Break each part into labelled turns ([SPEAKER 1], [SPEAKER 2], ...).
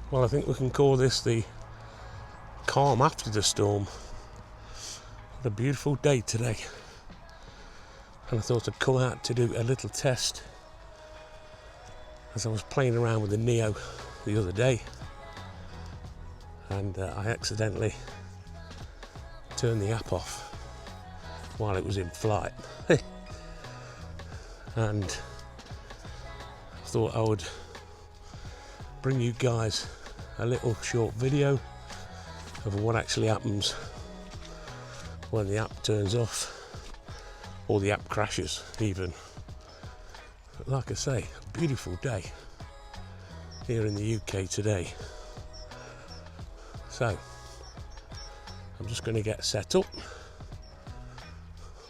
[SPEAKER 1] Well, I think we can call this the calm after the storm. What a beautiful day today. And I thought I'd come out to do a little test as I was playing around with the Neo the other day, and I accidentally turned the app off while it was in flight. And I thought I would bring you guys a little short video of what actually happens when the app turns off, or the app crashes even. But like I say, a beautiful day here in the UK today. So I'm just going to get set up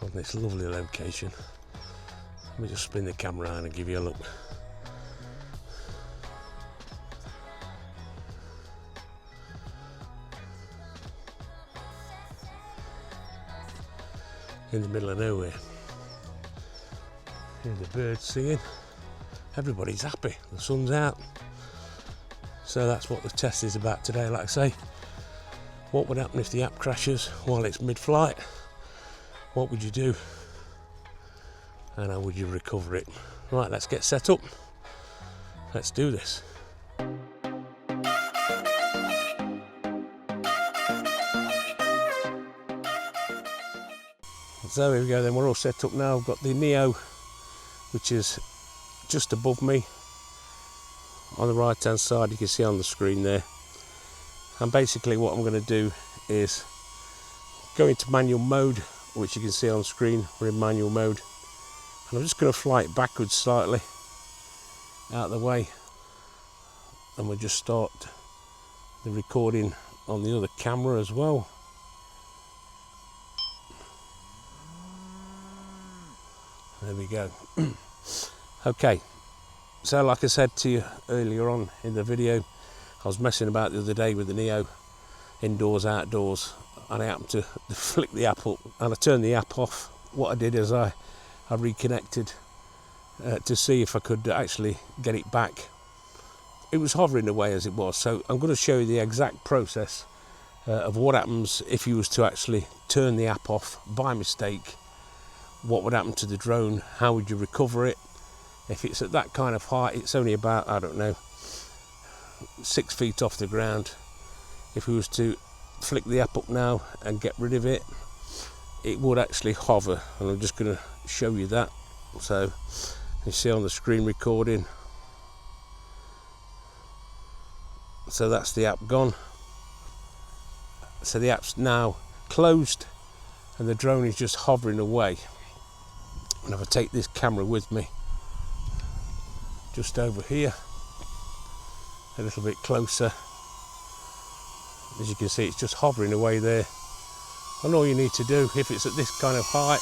[SPEAKER 1] on this lovely location. Let me just spin the camera around and give you a look. In the middle of nowhere. Hear the birds singing. Everybody's happy. The sun's out. So that's what the test is about today. Like I say, what would happen if the app crashes while it's mid-flight? What would you do? And how would you recover it? Right, let's get set up. Let's do this. So here we go then, we're all set up now. I've got the Neo, which is just above me. On the right hand side, you can see on the screen there. And basically what I'm going to do is go into manual mode, which you can see on screen. We're in manual mode. And I'm just going to fly it backwards slightly out of the way. And we'll just start the recording on the other camera as well. There we go. Okay, so like I said to you earlier on in the video, I was messing about the other day with the Neo, indoors, outdoors, and I happened to flick the app up and I turned the app off. What I did is I reconnected to see if I could actually get it back. It was hovering away as it was, so I'm going to show you the exact process of what happens if you was to actually turn the app off by mistake. What would happen to the drone? How would you recover it? If it's at that kind of height, it's only about, I don't know, 6 feet off the ground. If we was to flick the app up now and get rid of it, it would actually hover, and I'm just going to show you that. So you see on the screen recording, so that's the app gone. So the app's now closed and the drone is just hovering away. And if I take this camera with me just over here a little bit closer, as you can see, it's just hovering away there. And all you need to do, if it's at this kind of height,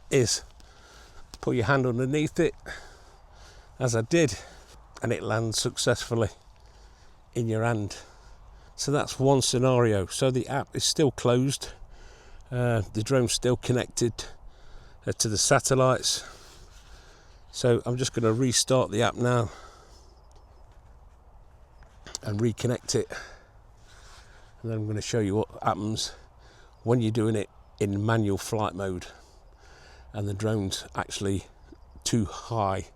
[SPEAKER 1] is put your hand underneath it, as I did, and it lands successfully in your hand. So that's one scenario. So the app is still closed, the drone's still connected to the satellites. So I'm just going to restart the app now and reconnect it, and then I'm going to show you what happens when you're doing it in manual flight mode and the drone's actually too high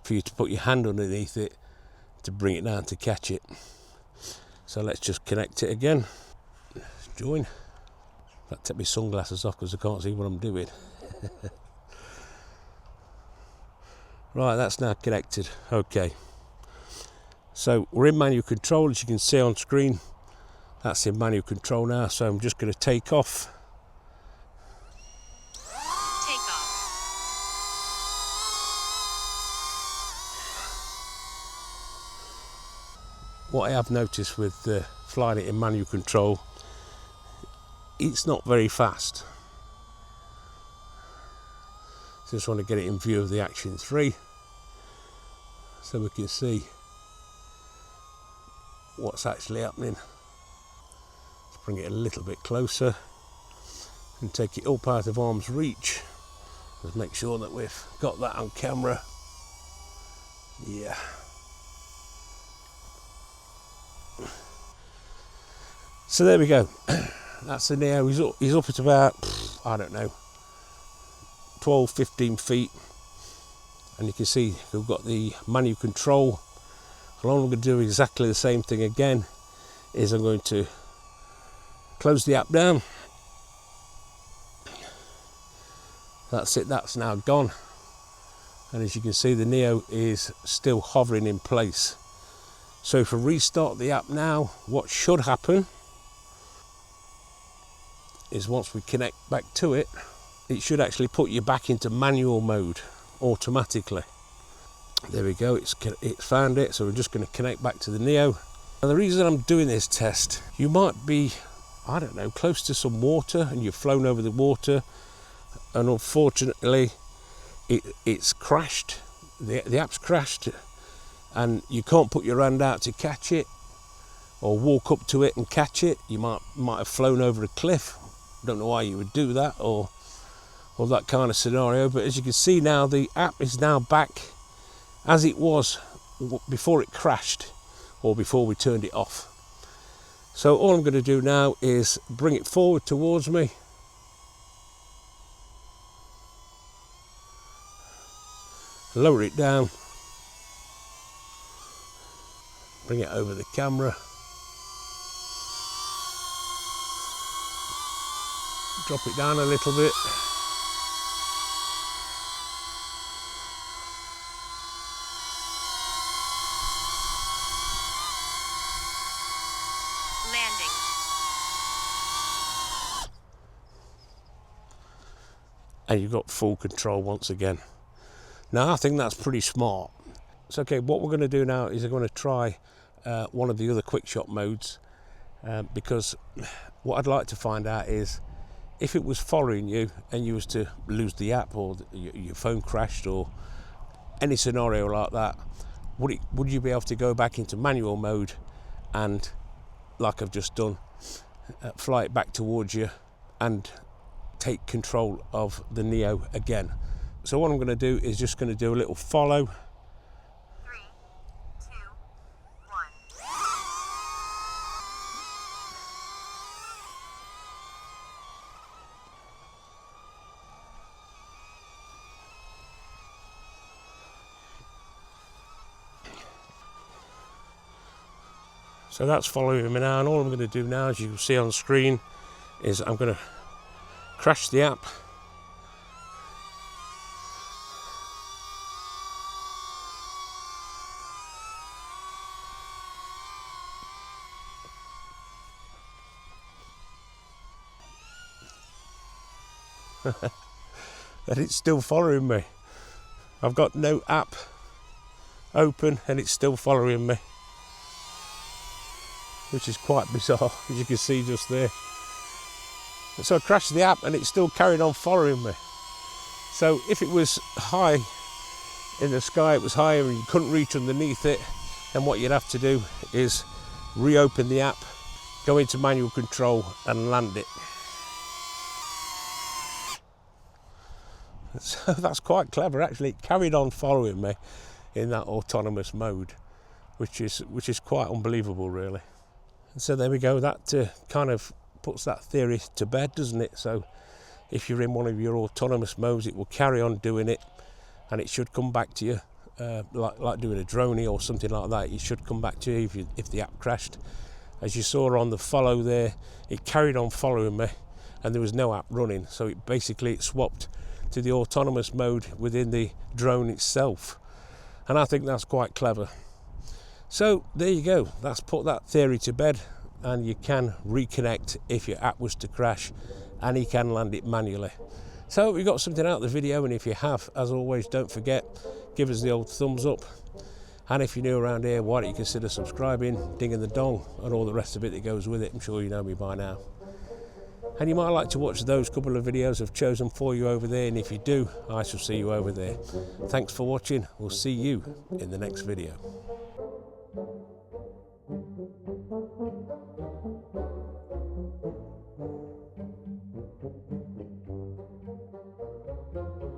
[SPEAKER 1] for you to put your hand underneath it to bring it down to catch it. So let's just connect it again. Let's join. I'll take my sunglasses off because I can't see what I'm doing. Right, that's now connected. Okay. So we're in manual control, as you can see on screen. That's in manual control now, so I'm just going to take off. What I have noticed with flying it in manual control, it's not very fast. So just want to get it in view of the Action 3 so we can see what's actually happening. Let's bring it a little bit closer and take it up out of arm's reach. Let's make sure that we've got that on camera. Yeah. So there we go. That's the Neo. He's up at about, I don't know, 12, 15 feet. And you can see we've got the manual control. And all I'm going to do exactly the same thing again is I'm going to close the app down. That's it, that's now gone. And as you can see, the Neo is still hovering in place. So if I restart the app now, what should happen is once we connect back to it, it should actually put you back into manual mode automatically. There we go, it's found it, so we're just going to connect back to the Neo. And the reason I'm doing this test, you might be, I don't know, close to some water and you've flown over the water, and unfortunately it's crashed, the app's crashed, and you can't put your hand out to catch it or walk up to it and catch it. You might have flown over a cliff. Don't know why you would do that, or that kind of scenario. But as you can see now, the app is now back as it was before it crashed or before we turned it off. So all I'm going to do now is bring it forward towards me, lower it down, bring it over the camera, drop it down a little bit.
[SPEAKER 2] Landing.
[SPEAKER 1] And you've got full control once again. Now I think that's pretty smart. So okay, what we're going to do now is we're going to try one of the other quick shot modes, because what I'd like to find out is if it was following you and you was to lose the app, or your phone crashed, or any scenario like that, would you be able to go back into manual mode and, like I've just done, fly it back towards you and take control of the Neo again? So what I'm going to do is just going to do a little follow.
[SPEAKER 2] 3, 2, 1.
[SPEAKER 1] So that's following me now, and all I'm going to do now, as you can see on the screen, is I'm going to crash the app. And it's still following me. I've got no app open and it's still following me, which is quite bizarre, as you can see just there. And so I crashed the app and it still carried on following me. So if it was high in the sky, it was higher and you couldn't reach underneath it, then what you'd have to do is reopen the app, go into manual control and land it. So that's quite clever actually. It carried on following me in that autonomous mode, which is quite unbelievable really. And so there we go, that kind of puts that theory to bed, doesn't it? So if you're in one of your autonomous modes, it will carry on doing it and it should come back to you, like doing a droney or something like that. It should come back to you if the app crashed. As you saw on the follow there, it carried on following me and there was no app running, so it swapped to the autonomous mode within the drone itself, and I think that's quite clever. So there you go, that's put that theory to bed, and you can reconnect if your app was to crash, and you can land it manually. So we got something out of the video, and if you have, as always, don't forget, give us the old thumbs up, and if you're new around here, why don't you consider subscribing, dinging the dong and all the rest of it that goes with it. I'm sure you know me by now. And you might like to watch those couple of videos I've chosen for you over there, and if you do, I shall see you over there. Thanks for watching. We'll see you in the next video.